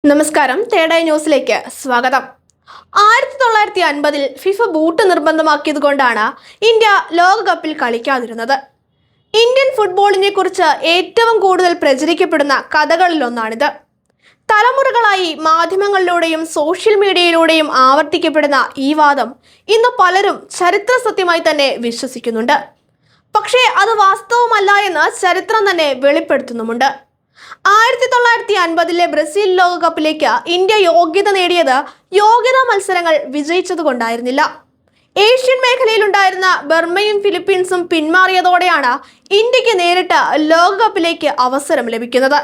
നമസ്കാരം, തേടൈ ന്യൂസിലേക്ക് സ്വാഗതം. 1950-ൽ ഫിഫ ബൂട്ട് നിർബന്ധമാക്കിയതുകൊണ്ടാണ് ഇന്ത്യ ലോകകപ്പിൽ കളിക്കാതിരുന്നത്. ഇന്ത്യൻ ഫുട്ബോളിനെ കുറിച്ച് ഏറ്റവും കൂടുതൽ പ്രചരിക്കപ്പെടുന്ന കഥകളിലൊന്നാണിത്. തലമുറകളായി മാധ്യമങ്ങളിലൂടെയും സോഷ്യൽ മീഡിയയിലൂടെയും ആവർത്തിക്കപ്പെടുന്ന ഈ വാദം ഇന്ന് പലരും ചരിത്ര സത്യമായി തന്നെ വിശ്വസിക്കുന്നുണ്ട്. പക്ഷേ അത് വാസ്തവമല്ല എന്ന് ചരിത്രം തന്നെ വെളിപ്പെടുത്തുന്നുമുണ്ട്. 1950-ലെ ബ്രസീൽ ലോകകപ്പിലേക്ക് ഇന്ത്യ യോഗ്യത നേടിയത് യോഗ്യതാ മത്സരങ്ങൾ വിജയിച്ചതുകൊണ്ടായിരുന്നില്ല. ഏഷ്യൻ മേഖലയിലുണ്ടായിരുന്ന ബർമയും ഫിലിപ്പീൻസും പിന്മാറിയതോടെയാണ് ഇന്ത്യക്ക് നേരിട്ട് ലോകകപ്പിലേക്ക് അവസരം ലഭിക്കുന്നത്.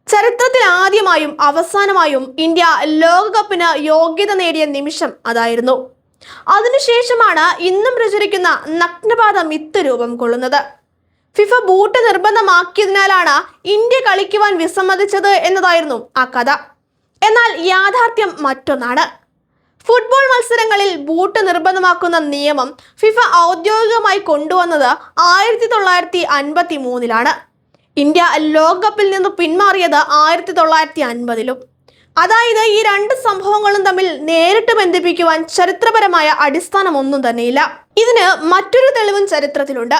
ചരിത്രത്തിൽ ആദ്യമായും അവസാനമായും ഇന്ത്യ ലോകകപ്പിന് യോഗ്യത നേടിയ നിമിഷം അതായിരുന്നു. അതിനുശേഷമാണ് ഇന്നും പ്രചരിക്കുന്ന നഗ്നപാത മിത്ത് രൂപം കൊള്ളുന്നത്. ഫിഫ ബൂട്ട് നിർബന്ധമാക്കിയതിനാലാണ് ഇന്ത്യ കളിക്കുവാൻ വിസമ്മതിച്ചത് എന്നതായിരുന്നു ആ കഥ. എന്നാൽ യാഥാർത്ഥ്യം മറ്റൊന്നാണ്. ഫുട്ബോൾ മത്സരങ്ങളിൽ ബൂട്ട് നിർബന്ധമാക്കുന്ന നിയമം ഫിഫ ഔദ്യോഗികമായി കൊണ്ടുവന്നത് 1953-ലാണ്. ഇന്ത്യ ലോകകപ്പിൽ നിന്ന് പിന്മാറിയത് 1950-ലും. അതായത് ഈ രണ്ട് സംഭവങ്ങളും തമ്മിൽ നേരിട്ട് ബന്ധിപ്പിക്കുവാൻ ചരിത്രപരമായ അടിസ്ഥാനമൊന്നും തന്നെയില്ല. ഇതിന് മറ്റൊരു തെളിവും ചരിത്രത്തിലുണ്ട്.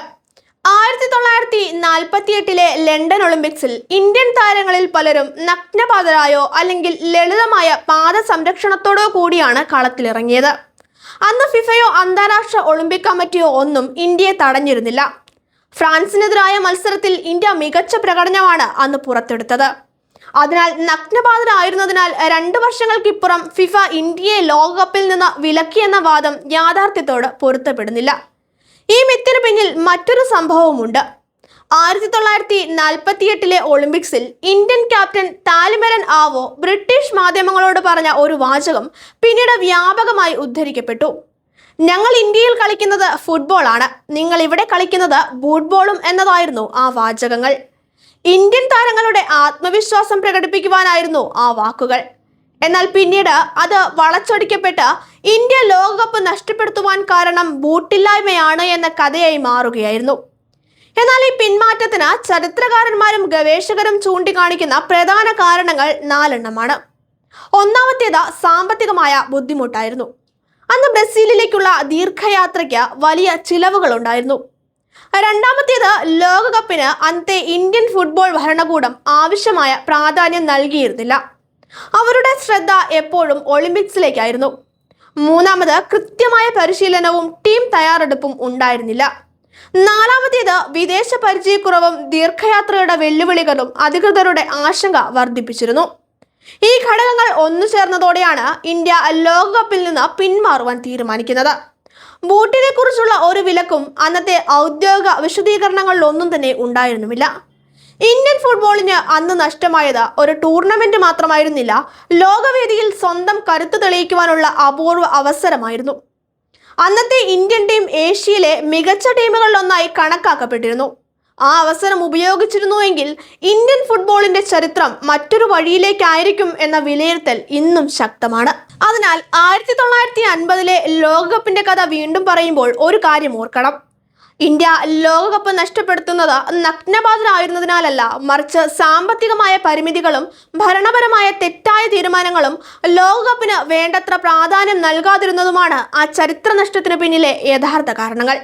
1948-ലെ ലണ്ടൻ ഒളിമ്പിക്സിൽ ഇന്ത്യൻ താരങ്ങളിൽ പലരും നഗ്നപാതരായോ അല്ലെങ്കിൽ ലളിതമായ പാദ സംരക്ഷണത്തോടോ കൂടിയാണ് കളത്തിലിറങ്ങിയത്. അന്ന് ഫിഫയോ അന്താരാഷ്ട്ര ഒളിമ്പിക് കമ്മിറ്റിയോ ഒന്നും ഇന്ത്യയെ തടഞ്ഞിരുന്നില്ല. ഫ്രാൻസിനെതിരായ മത്സരത്തിൽ ഇന്ത്യ മികച്ച പ്രകടനമാണ് അന്ന് പുറത്തെടുത്തത്. അതിനാൽ നഗ്നപാതരായിരുന്നതിനാൽ 2 വർഷങ്ങൾക്കിപ്പുറം ഫിഫ ഇന്ത്യയെ ലോകകപ്പിൽ നിന്ന് വിലക്കിയെന്ന വാദം യാഥാർത്ഥ്യത്തോട് പൊരുത്തപ്പെടുന്നില്ല. ഈ മിത്തിന് പിന്നിൽ മറ്റൊരു സംഭവമുണ്ട്. 1948-ലെ ഒളിമ്പിക്സിൽ ഇന്ത്യൻ ക്യാപ്റ്റൻ താലിമരൻ ആവോ ബ്രിട്ടീഷ് മാധ്യമങ്ങളോട് പറഞ്ഞ ഒരു വാചകം പിന്നീട് വ്യാപകമായി ഉദ്ധരിക്കപ്പെട്ടു. "ഞങ്ങൾ ഇന്ത്യയിൽ കളിക്കുന്നത് ഫുട്ബോളാണ്, നിങ്ങൾ ഇവിടെ കളിക്കുന്നത് ബൂട്ട്ബോളും" എന്നതായിരുന്നു ആ വാചകങ്ങൾ. ഇന്ത്യൻ താരങ്ങളുടെ ആത്മവിശ്വാസം പ്രകടിപ്പിക്കുവാനായിരുന്നു ആ വാക്കുകൾ. എന്നാൽ പിന്നീട് അത് വളച്ചൊടിക്കപ്പെട്ട് ഇന്ത്യ ലോകകപ്പ് നഷ്ടപ്പെടുത്തുവാൻ കാരണം ബൂട്ടില്ലായ്മയാണ് എന്ന കഥയായി മാറുകയായിരുന്നു. എന്നാൽ ഈ പിന്മാറ്റത്തിന് ചരിത്രകാരന്മാരും ഗവേഷകരും ചൂണ്ടിക്കാണിക്കുന്ന പ്രധാന കാരണങ്ങൾ 4 എണ്ണമാണ്. ഒന്നാമത്തേത് സാമ്പത്തികമായ ബുദ്ധിമുട്ടായിരുന്നു. അന്ന് ബ്രസീലിലേക്കുള്ള ദീർഘയാത്രയ്ക്ക് വലിയ ചിലവുകൾ ഉണ്ടായിരുന്നു. രണ്ടാമത്തേത് ലോകകപ്പിന് അന്നത്തെ ഇന്ത്യൻ ഫുട്ബോൾ ഭരണകൂടം ആവശ്യമായ പ്രാധാന്യം നൽകിയിരുന്നില്ല. അവരുടെ ശ്രദ്ധ എപ്പോഴും ഒളിമ്പിക്സിലേക്കായിരുന്നു. മൂന്നാമത് കൃത്യമായ പരിശീലനവും ടീം തയ്യാറെടുപ്പും ഉണ്ടായിരുന്നില്ല. നാലാമത്തേത് വിദേശ പരിചയക്കുറവും ദീർഘയാത്രയുടെ വെല്ലുവിളികളും അധികൃതരുടെ ആശങ്ക വർദ്ധിപ്പിച്ചിരുന്നു. ഈ ഘടകങ്ങൾ ഒന്നു ചേർന്നതോടെയാണ് ഇന്ത്യ ലോകകപ്പിൽ നിന്ന് പിന്മാറുവാൻ തീരുമാനിക്കുന്നത്. ബൂട്ടിനെ കുറിച്ചുള്ള ഒരു വിലക്കും അന്നത്തെ ഔദ്യോഗിക വിശദീകരണങ്ങളിലൊന്നും തന്നെ ഉണ്ടായിരുന്നുമില്ല. ഇന്ത്യൻ ഫുട്ബോളിന് അന്ന് നഷ്ടമായത് ഒരു ടൂർണമെന്റ് മാത്രമായിരുന്നില്ല, ലോകവേദിയിൽ സ്വന്തം കരുത്ത് തെളിയിക്കുവാനുള്ള അപൂർവ അവസരമായിരുന്നു. അന്നത്തെ ഇന്ത്യൻ ടീം ഏഷ്യയിലെ മികച്ച ടീമുകളിലൊന്നായി കണക്കാക്കപ്പെട്ടിരുന്നു. ആ അവസരം ഉപയോഗിച്ചിരുന്നുവെങ്കിൽ ഇന്ത്യൻ ഫുട്ബോളിന്റെ ചരിത്രം മറ്റൊരു വഴിയിലേക്കായിരിക്കും എന്ന വിലയിരുത്തൽ ഇന്നും ശക്തമാണ്. അതിനാൽ 1950-ലെ ലോകകപ്പിന്റെ കഥ വീണ്ടും പറയുമ്പോൾ ഒരു കാര്യം ഓർക്കണം. ഇന്ത്യ ലോകകപ്പ് നഷ്ടപ്പെടുത്തുന്നത് നഗ്നപാതരായിരുന്നതിനാലല്ല, മറിച്ച് സാമ്പത്തികമായ പരിമിതികളും ഭരണപരമായ തെറ്റായ തീരുമാനങ്ങളും ലോകകപ്പിന് വേണ്ടത്ര പ്രാധാന്യം നൽകാതിരുന്നതുമാണ് ആ ചരിത്ര നഷ്ടത്തിന് പിന്നിലെ യഥാർത്ഥ കാരണങ്ങൾ.